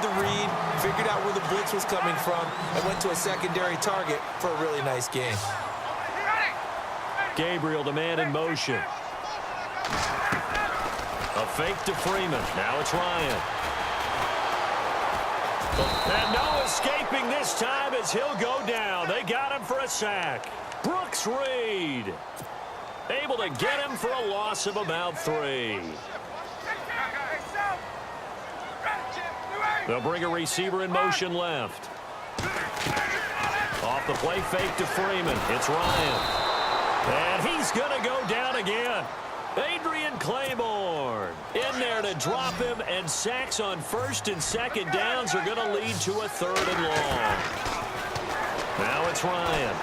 the read, figured out where the blitz was coming from, and went to a secondary target for a really nice game. Gabriel, the man in motion. A fake to Freeman. Now it's Ryan. And no escaping this time as he'll go down. They got him for a sack. Brooks Reed able to get him for a loss of about 3. They'll bring a receiver in motion left. Off the play fake to Freeman. It's Ryan. And he's going to go down again. Adrian Claiborne in there to drop him, and sacks on first and second downs are going to lead to a 3rd and long. Now it's Ryan.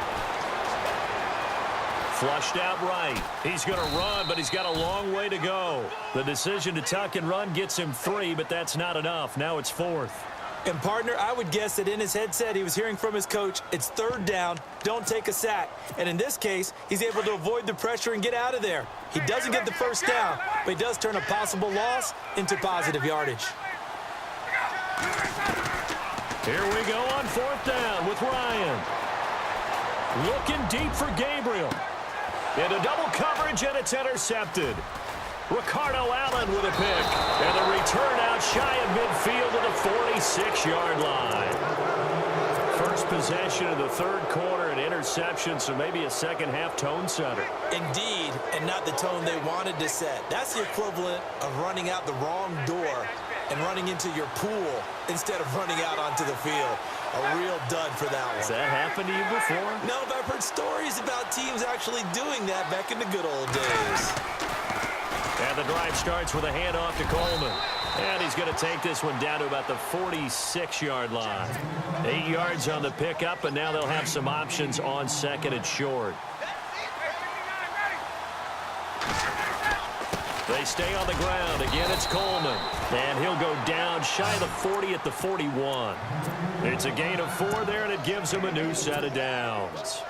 Flushed out right. He's going to run, but he's got a long way to go. The decision to tuck and run gets him 3, but that's not enough. Now it's 4th. And, partner, I would guess that in his headset he was hearing from his coach, it's 3rd down, don't take a sack. And in this case, he's able to avoid the pressure and get out of there. He doesn't get the 1st down, but he does turn a possible loss into positive yardage. Here we go on 4th down with Ryan. Looking deep for Gabriel. Into double coverage, and it's intercepted. Ricardo Allen with a pick. And a return out shy of midfield to the 46-yard line. First possession of the 3rd quarter, an interception, so maybe a second-half tone setter. Indeed, and not the tone they wanted to set. That's the equivalent of running out the wrong door and running into your pool instead of running out onto the field. A real dud for that one. Has that happened to you before? No, but I've heard stories about teams actually doing that back in the good old days. And the drive starts with a handoff to Coleman. And he's going to take this one down to about the 46-yard line. 8 yards on the pickup, and now they'll have some options on 2nd and short. They stay on the ground. Again, it's Coleman. And he'll go down shy of the 40 at the 41. It's a gain of 4 there, and it gives him a new set of downs.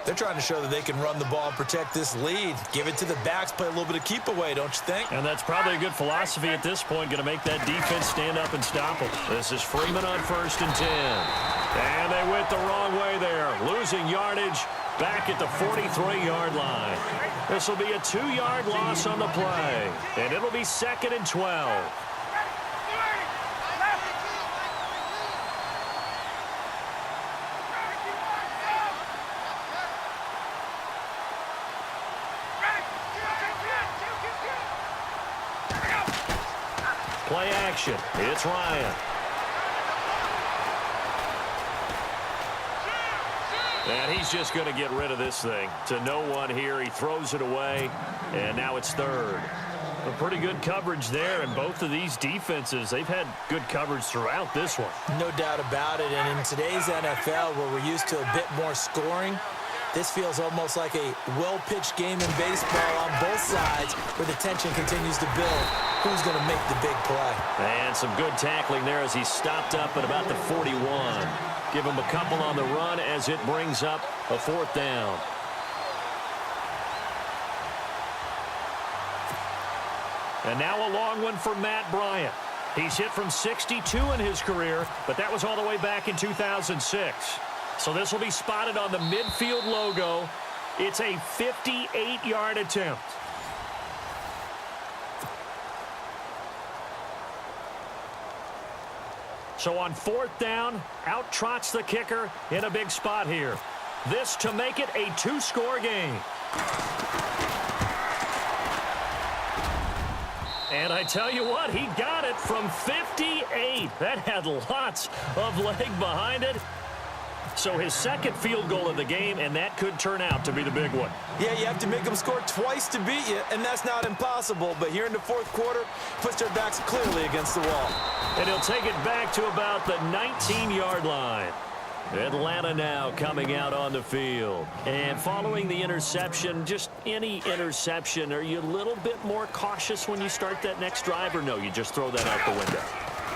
They're trying to show that they can run the ball and protect this lead. Give it to the backs, play a little bit of keep away, don't you think? And that's probably a good philosophy at this point, going to make that defense stand up and stop them. This is Freeman on 1st and 10. And they went the wrong way there, losing yardage back at the 43-yard line. This will be a 2-yard loss on the play, and it'll be 2nd and 12. Play action. It's Ryan. And he's just going to get rid of this thing. To no one here. He throws it away, and now it's 3rd. A pretty good coverage there, and both of these defenses, they've had good coverage throughout this one. No doubt about it, and in today's NFL, where we're used to a bit more scoring, this feels almost like a well-pitched game in baseball on both sides where the tension continues to build. Who's going to make the big play? And some good tackling there as he stopped up at about the 41. Give him a couple on the run as it brings up a 4th down. And now a long one for Matt Bryant. He's hit from 62 in his career, but that was all the way back in 2006. So this will be spotted on the midfield logo. It's a 58-yard attempt. So on 4th down, out trots the kicker in a big spot here. This to make it a 2-score game. And I tell you what, he got it from 58. That had lots of leg behind it. So his 2nd field goal of the game, and that could turn out to be the big one. Yeah, you have to make them score twice to beat you, and that's not impossible. But here in the 4th quarter, puts their backs clearly against the wall. And he'll take it back to about the 19-yard line. Atlanta now coming out on the field. And following the interception, just any interception, are you a little bit more cautious when you start that next drive, or no, you just throw that out the window?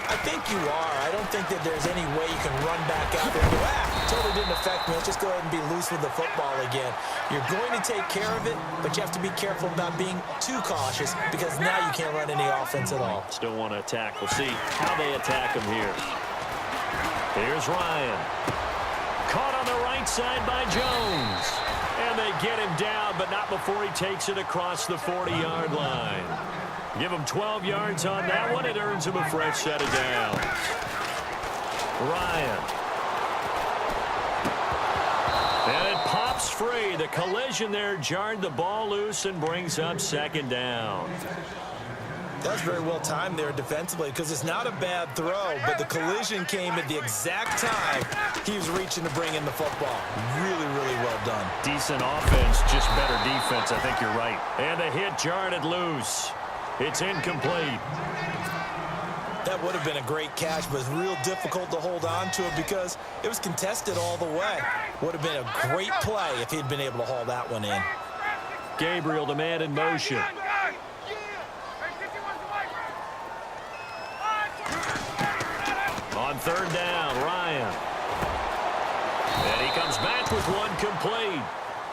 I think you are. I don't think that there's any way you can run back out there and go, totally didn't affect me. Let's just go ahead and be loose with the football again. You're going to take care of it, but you have to be careful about being too cautious because now you can't run any offense at all. Still want to attack. We'll see how they attack them here. Here's Ryan. Caught on the right side by Jones. And they get him down, but not before he takes it across the 40-yard line. Give him 12 yards on that one. It earns him a fresh set of downs. Ryan. And it pops free. The collision there jarred the ball loose and brings up second down. That was very well timed there defensively because it's not a bad throw, but the collision came at the exact time he was reaching to bring in the football. Really, really well done. Decent offense, just better defense. I think you're right. And the hit jarred it loose. It's incomplete. That would have been a great catch, but it's real difficult to hold on to it because it was contested all the way. Would have been a great play if he'd been able to haul that one in. Gabriel, the man in motion. On third down, Ryan. And he comes back with one complete.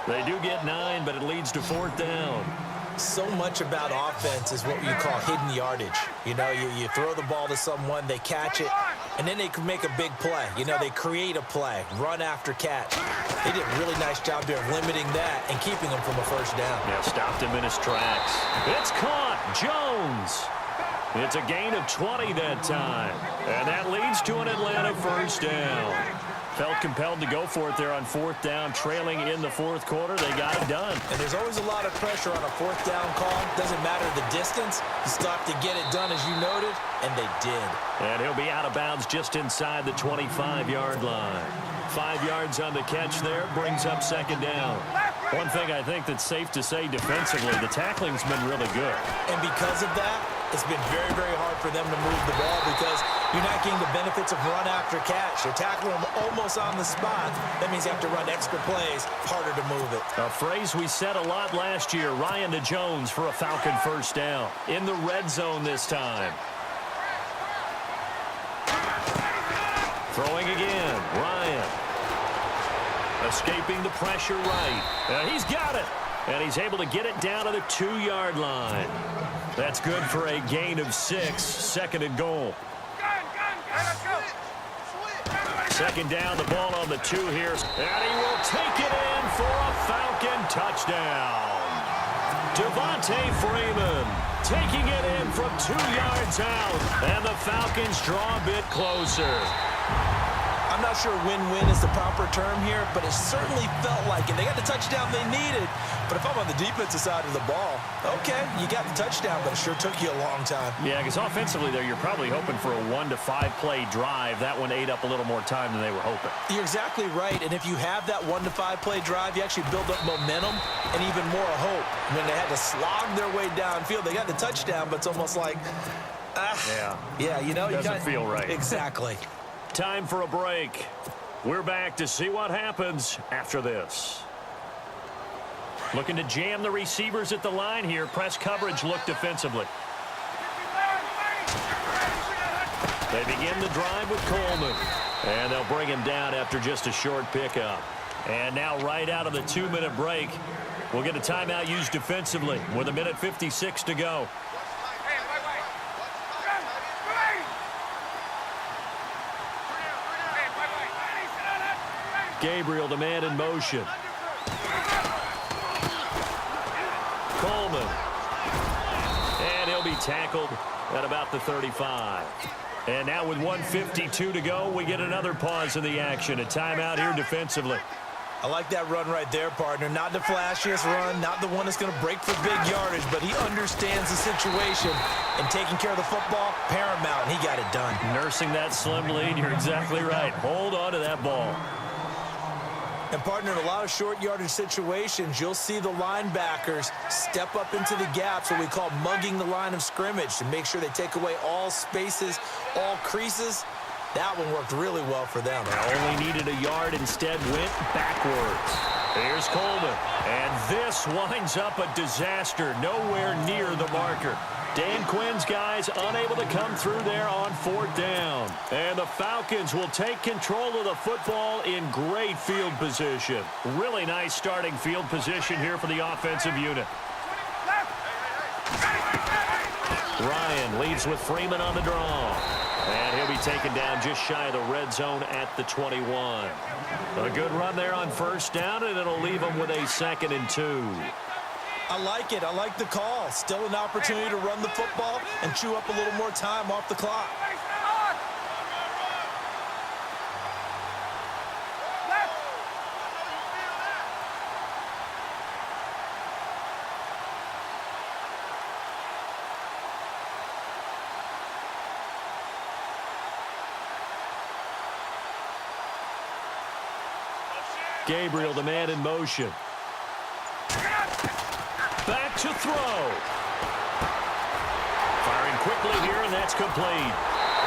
They do get 9, but it leads to fourth down. So much about offense is what you call hidden yardage. You know, you throw the ball to someone, they catch it, and then they can make a big play. You know, they create a play, run after catch. They did a really nice job there of limiting that and keeping him from a first down. Yeah, stopped him in his tracks. It's caught. Jones. It's a gain of 20 that time. And that leads to an Atlanta first down. Felt compelled to go for it there on fourth down, trailing in the fourth quarter. They got it done. And there's always a lot of pressure on a fourth down call. Doesn't matter the distance. You still have to get it done, as you noted, and they did. And he'll be out of bounds just inside the 25-yard line. 5 yards on the catch there, brings up second down. One thing I think that's safe to say defensively, the tackling's been really good. And because of that, it's been very, very hard for them to move the ball because you're not getting the benefits of run after catch. You're tackling them almost on the spot. That means you have to run extra plays, harder to move it. A phrase we said a lot last year, Ryan to Jones for a Falcon first down. In the red zone this time. Throwing again, Ryan. Escaping the pressure right. He's got it. And he's able to get it down to the 2-yard line. That's good for a gain of 6, second and goal. Second down, the ball on the 2 here. And he will take it in for a Falcon touchdown. Devontae Freeman taking it in from 2 yards out. And the Falcons draw a bit closer. I'm not sure win-win is the proper term here, but it certainly felt like it. They got the touchdown they needed, but if I'm on the defensive side of the ball, okay, you got the touchdown, but it sure took you a long time. Yeah, because offensively there, you're probably hoping for a 1 to 5 play drive. That one ate up a little more time than they were hoping. You're exactly right, and if you have that 1 to 5 play drive, you actually build up momentum and even more hope. When they had to slog their way downfield, they got the touchdown, but it's almost like, yeah, you know, doesn't feel right. Exactly. Time for a break. We're back to see what happens after this. Looking to jam the receivers at the line here. Press coverage look defensively. They begin the drive with Coleman. And they'll bring him down after just a short pickup. And now right out of the 2-minute break, we'll get a timeout used defensively with 1:56 to go. Gabriel, the man in motion. Coleman. And he'll be tackled at about the 35. And now with 1:52 to go, we get another pause in the action. A timeout here defensively. I like that run right there, partner. Not the flashiest run, not the one that's going to break for big yardage, but he understands the situation, and taking care of the football, paramount, and he got it done. Nursing that slim lead, you're exactly right. Hold on to that ball. And, partner, in a lot of short yardage situations, you'll see the linebackers step up into the gaps, what we call mugging the line of scrimmage, to make sure they take away all spaces, all creases. That one worked really well for them. They only needed a yard, instead went backwards. Here's Coleman. And this winds up a disaster, nowhere near the marker. Dan Quinn's guys unable to come through there on fourth down. And the Falcons will take control of the football in great field position. Really nice starting field position here for the offensive unit. Ryan leads with Freeman on the draw. And he'll be taken down just shy of the red zone at the 21. A good run there on first down, and it'll leave him with a 2nd and 2. I like it. I like the call. Still an opportunity to run the football and chew up a little more time off the clock. Gabriel, the man in motion. Back to throw. Firing quickly here, and that's complete.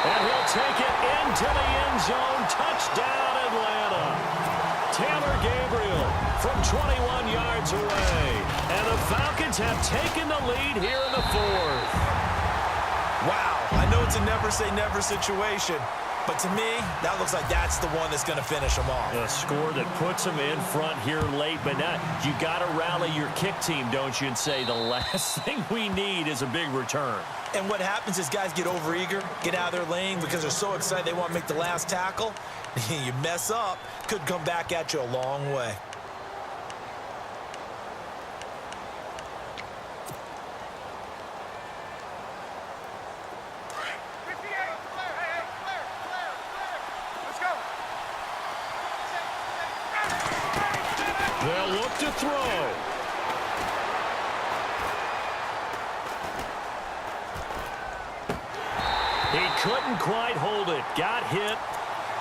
And he'll take it into the end zone. Touchdown, Atlanta. Taylor Gabriel from 21 yards away. And the Falcons have taken the lead here in the 4th. Wow, I know it's a never-say-never situation, but to me, that looks like that's the one that's going to finish them off. A score that puts them in front here late, but now you got to rally your kick team, don't you, and say the last thing we need is a big return. And what happens is guys get overeager, get out of their lane because they're so excited they want to make the last tackle. You mess up, could come back at you a long way. They'll look to throw. He couldn't quite hold it. Got hit.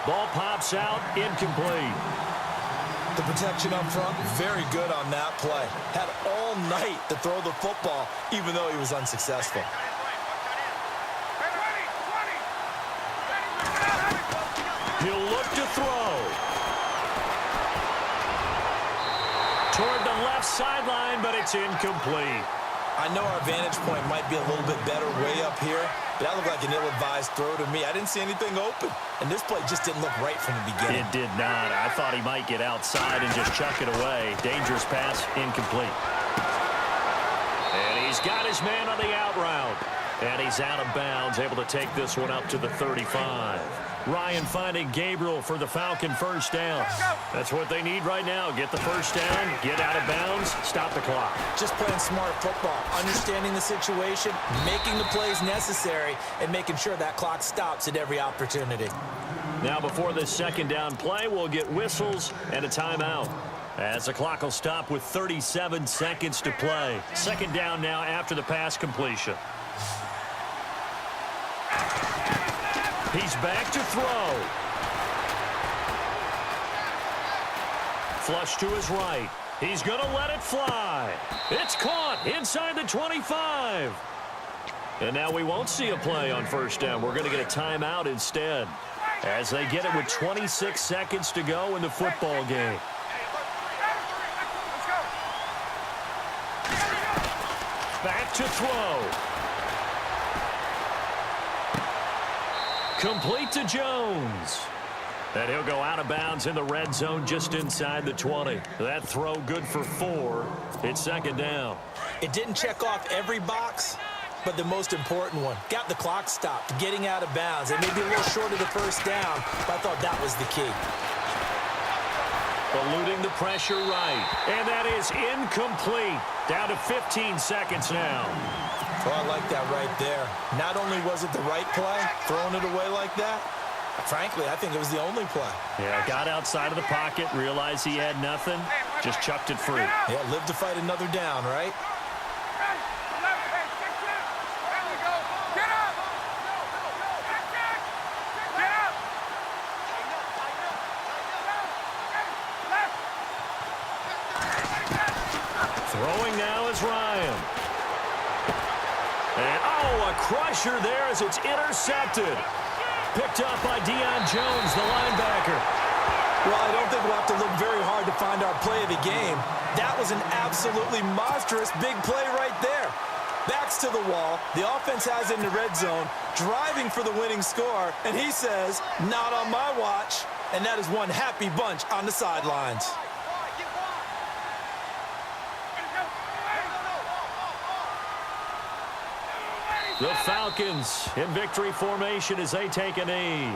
Ball pops out. Incomplete. The protection up front, very good on that play. Had all night to throw the football, even though he was unsuccessful. He'll look to throw. Toward the left sideline, but it's incomplete. I know our vantage point might be a little bit better way up here, but that looked like an ill-advised throw to me. I didn't see anything open, and this play just didn't look right from the beginning. It did not. I thought he might get outside and just chuck it away. Dangerous pass, incomplete. And he's got his man on the out route. And he's out of bounds, able to take this one up to the 35. Ryan finding Gabriel for the Falcon first down. That's what they need right now. Get the first down, get out of bounds, stop the clock. Just playing smart football, understanding the situation, making the plays necessary, and making sure that clock stops at every opportunity. Now before this second down play, we'll get whistles and a timeout, as the clock will stop with 37 seconds to play. Second down now after the pass completion. He's back to throw. Flush to his right. He's going to let it fly. It's caught inside the 25. And now we won't see a play on first down. We're going to get a timeout instead, as they get it with 26 seconds to go in the football game. Back to throw. Complete to Jones. And he'll go out of bounds in the red zone just inside the 20. That throw good for 4. It's second down. It didn't check off every box, but the most important one. Got the clock stopped, getting out of bounds. It may be a little short of the first down, but I thought that was the key. Eluding the pressure right. And that is incomplete. Down to 15 seconds now. Well, I like that right there. Not only was it the right play, throwing it away like that, frankly, I think it was the only play. Yeah, got outside of the pocket, realized he had nothing, just chucked it free. Yeah, live to fight another down, right? Throwing now is Ryan. And, oh, a crusher there as it's intercepted. Picked up by Deion Jones, the linebacker. Well, I don't think we'll have to look very hard to find our play of the game. That was an absolutely monstrous big play right there. Backs to the wall. The offense has it in the red zone, driving for the winning score, and he says, not on my watch. And that is one happy bunch on the sidelines. The Falcons in victory formation as they take a knee.